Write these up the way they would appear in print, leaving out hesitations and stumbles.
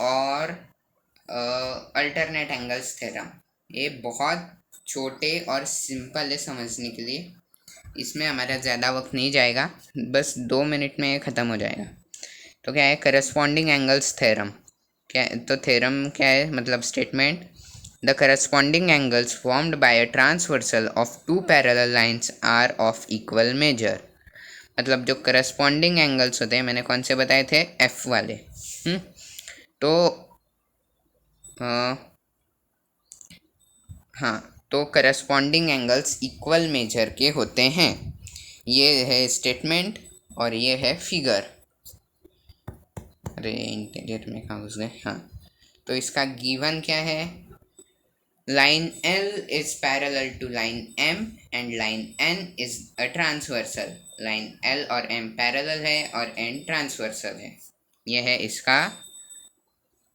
और alternate angles theorem. ये बहुत छोटे और सिंपल है समझने के लिए, इसमें हमारा ज़्यादा वक्त नहीं जाएगा, बस 2 मिनट में ये ख़त्म हो जाएगा। तो क्या है करस्पॉन्डिंग एंगल्स थ्योरम? क्या तो थ्योरम क्या है, मतलब statement, the corresponding angles formed by a transversal of two parallel lines are of equal measure. मतलब जो करस्पॉन्डिंग एंगल्स होते हैं, मैंने कौन से बताए थे, एफ वाले। तो हाँ, तो करस्पॉन्डिंग एंगल्स इक्वल मेजर के होते हैं। ये है स्टेटमेंट और ये है फिगर। अरे इंटीरियर में कहाँ घुस गए। हाँ, तो इसका गिवन क्या है, line L is parallel to line M and line N is a transversal. Line L और M पैरेलल है और N ट्रांसवर्सल है। यह है इसका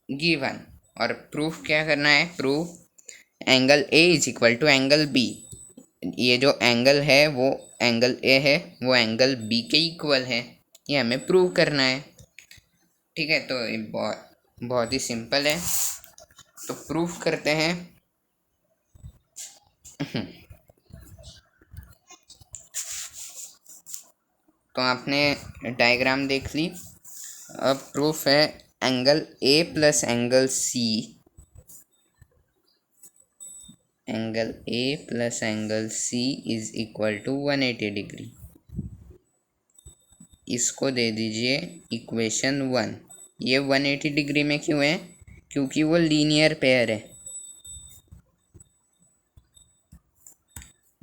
गिवन। और प्रूफ क्या करना है, proof angle A is equal to angle B। ये जो एंगल है वो एंगल A है, वो एंगल B के इक्वल है, ये हमें प्रूव करना है। ठीक है, तो ये बहुत बहुत ही सिंपल है, तो प्रूफ करते हैं। तो आपने डायग्राम देख ली, अब प्रूफ है angle A plus angle C is equal to 180 degree. इसको दे दीजिए इक्वेशन 1। ये 180 डिग्री में क्यों है, क्योंकि वो लीनियर पेयर है।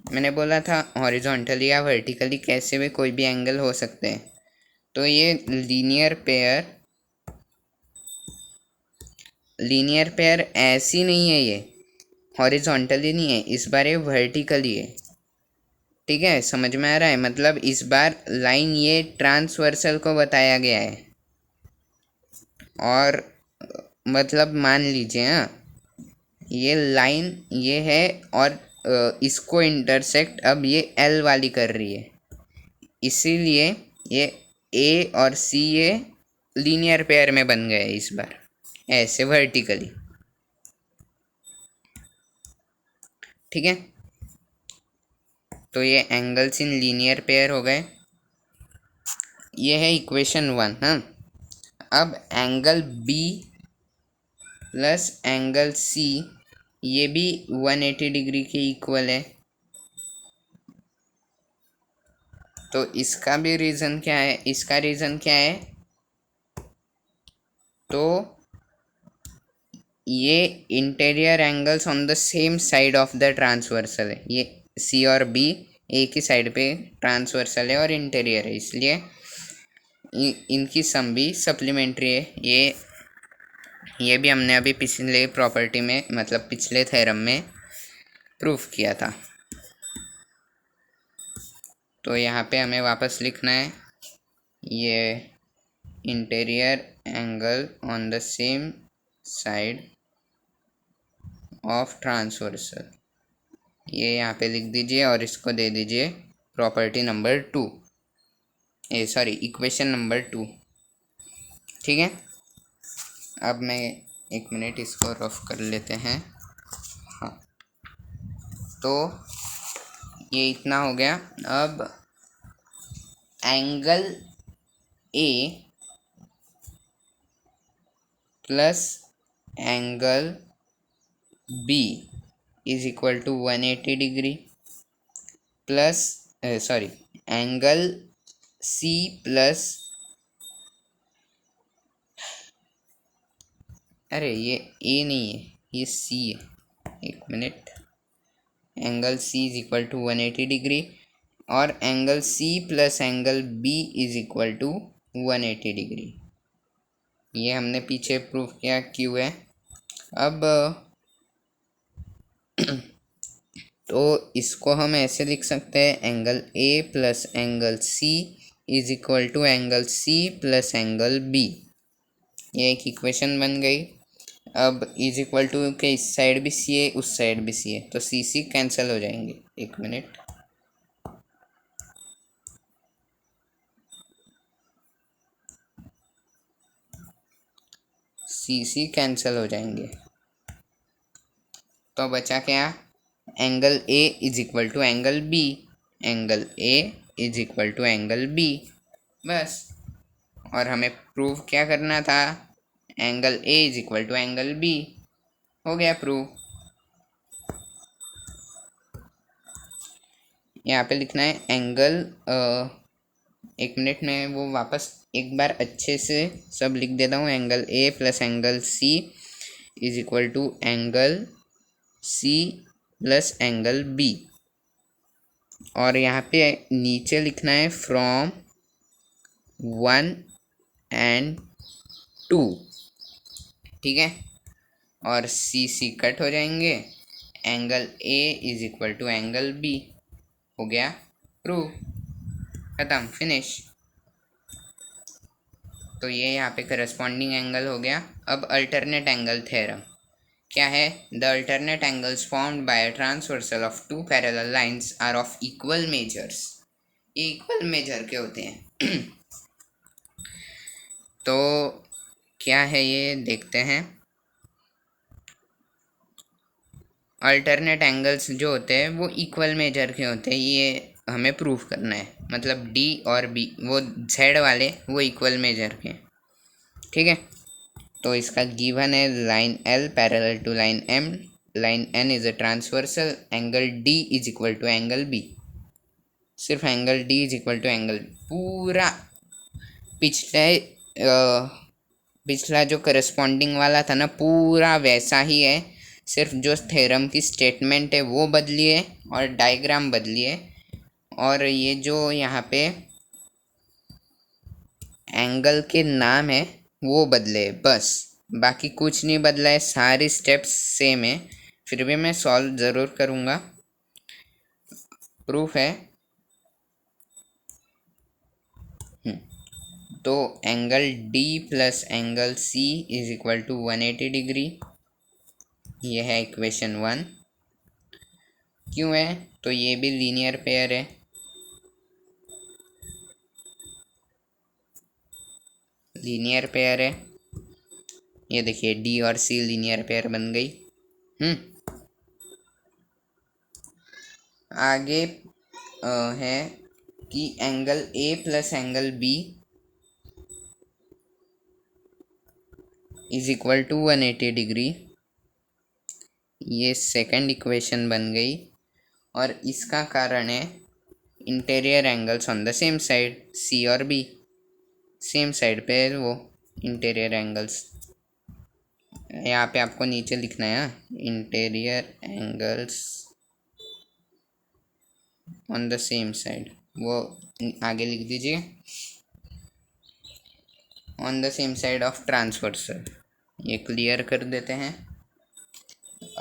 मैंने बोला था हॉरिजॉन्टली या वर्टिकली कैसे भी कोई भी एंगल हो सकते हैं। तो ये लीनियर पेयर ऐसी नहीं है, ये हॉरिजॉन्टली नहीं है, इस बार ये वर्टिकली है। ठीक है, समझ में आ रहा है, मतलब इस बार लाइन ये ट्रांसवर्सल को बताया गया है। और मतलब मान लीजिए, हाँ, ये लाइन ये है और इसको इंटरसेक्ट अब ये L वाली कर रही है, इसीलिए ये A और C ये लीनियर पेयर में बन गए इस बार, ऐसे वर्टिकली। ठीक है, तो ये एंगल्स इन लीनियर पेयर हो गए। ये है इक्वेशन 1। हाँ, अब angle B plus angle C ये भी 180 डिग्री के इक्वल है। तो इसका भी रीज़न क्या है, इसका रीज़न क्या है, तो ये interior angles on the same side of the transversal है। ये C और B एक ही साइड पे ट्रांसवर्सल है और इंटीरियर है, इसलिए इनकी सम भी सप्लीमेंट्री है। ये भी हमने अभी पिछले प्रॉपर्टी में, मतलब पिछले थ्योरम में प्रूफ किया था। तो यहाँ पे हमें वापस लिखना है, ये interior angle on the same side of transversal, ये यहाँ पे लिख दीजिए और इसको दे दीजिए प्रॉपर्टी नंबर 2, इक्वेशन नंबर 2। ठीक है, अब मैं 1 मिनट इसको रफ कर लेते हैं। हाँ, तो ये इतना हो गया। अब angle A plus angle B is equal to 180 degree plus angle C plus, अरे ये A नहीं है, ये C है, 1 minute. Angle C is equal to 180 degree और angle C plus angle B is equal to 180 degree. ये हमने पीछे प्रूफ किया Q है। अब तो इसको हम ऐसे लिख सकते हैं, angle A plus angle C is equal to angle C plus angle B। ये एक इक्वेशन बन गई। अब इज इक्वल टू के इस साइड भी C है, उस साइड भी C है, तो C कैंसिल हो जाएंगे। 1 मिनट, सी कैंसिल हो जाएंगे, तो बचा क्या? Angle A is equal to angle B, angle A is equal to angle B, बस। और हमें प्रूव क्या करना था? Angle A is equal to angle B, हो गया प्रूव। यहाँ पे लिखना है एंगल, एक मिनट में वो वापस एक बार अच्छे से सब लिख देता हूँ। Angle A plus angle C is equal to angle C plus angle B, और यहाँ पे नीचे लिखना है फ्रॉम 1 and 2, ठीक है। और सी कट हो जाएंगे, angle A is equal to angle B, हो गया प्रूव, खत्म, फिनिश। तो ये यहाँ पे करस्पॉन्डिंग एंगल हो गया। अब अल्टरनेट एंगल थ्योरम क्या है? The alternate angles formed by a transversal of two parallel lines are of equal measures, ये इक्वल मेजर के होते हैं। तो क्या है ये देखते हैं। अल्टरनेट एंगल्स जो होते हैं वो इक्वल मेजर के होते हैं, ये हमें प्रूफ करना है। मतलब डी और बी, वो जेड वाले वो इक्वल मेजर के, ठीक है। तो इसका गिवन है line L parallel to line M, line N is a transversal, angle D is equal to angle B, सिर्फ angle D is equal to angle, पूरा पिछला जो करस्पॉन्डिंग वाला था ना, पूरा वैसा ही है, सिर्फ जो थ्योरम की स्टेटमेंट है वो बदली है और डायग्राम बदली है, और ये जो यहाँ पे एंगल के नाम है वो बदले, बस। बाकी कुछ नहीं बदला है, सारी स्टेप्स सेम है। फिर भी मैं सॉल्व ज़रूर करूँगा, प्रूफ है। तो angle D plus angle C is equal to 180 degree, ये है इक्वेशन 1। क्यों है? तो ये भी लीनियर पेयर है, लीनियर पेयर है, ये देखिए डी और सी लीनियर पेयर बन गई। आगे है कि angle A plus angle B is equal to 180 degree, ये सेकंड इक्वेशन बन गई। और इसका कारण है interior angles on the same side, C और बी सेम साइड पे है वो इंटीरियर एंगल्स। यहाँ पे आपको नीचे लिखना है interior angles on the same side, वो आगे लिख दीजिए on the same side of transversal, ये क्लियर कर देते हैं।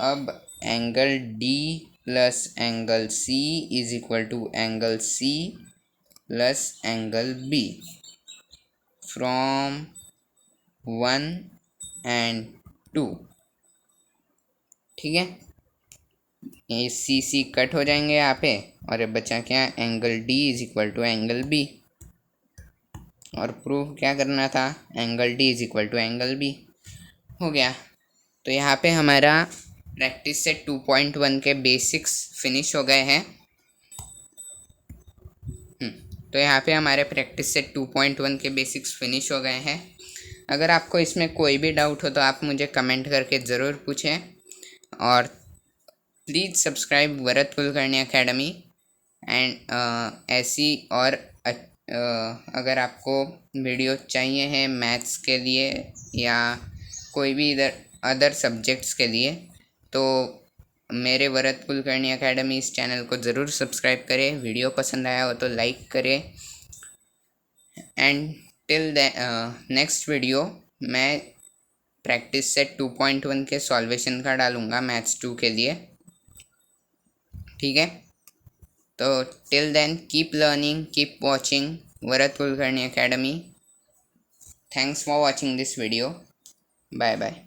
अब angle D plus angle C is equal to angle C plus angle B from 1 and 2, ठीक है। ये सी कट हो जाएंगे यहाँ पे, और ये बचा क्या? Angle D is equal to angle B, और प्रूफ क्या करना था? Angle D is equal to angle B, हो गया। तो यहाँ पे हमारा प्रैक्टिस सेट 2.1 के बेसिक्स फिनिश हो गए हैं। तो यहाँ पे हमारे प्रैक्टिस सेट 2.1 के बेसिक्स फिनिश हो गए हैं। अगर आपको इसमें कोई भी डाउट हो तो आप मुझे कमेंट करके ज़रूर पूछें, और please subscribe Varad Kulkarni academy. And ऐसी और अगर आपको वीडियो चाहिए हैं मैथ्स के लिए या कोई भी इधर अदर सब्जेक्ट्स के लिए, तो मेरे वरद कुलकर्णी एकेडमी इस चैनल को ज़रूर सब्सक्राइब करें। वीडियो पसंद आया हो तो लाइक करें। And till the next video मैं प्रैक्टिस सेट 2.1 के सॉल्वेशन का डालूँगा मैथ्स 2 के लिए, ठीक है। तो till then keep learning, keep watching Varad Kulkarni academy. Thanks for watching this video, bye bye.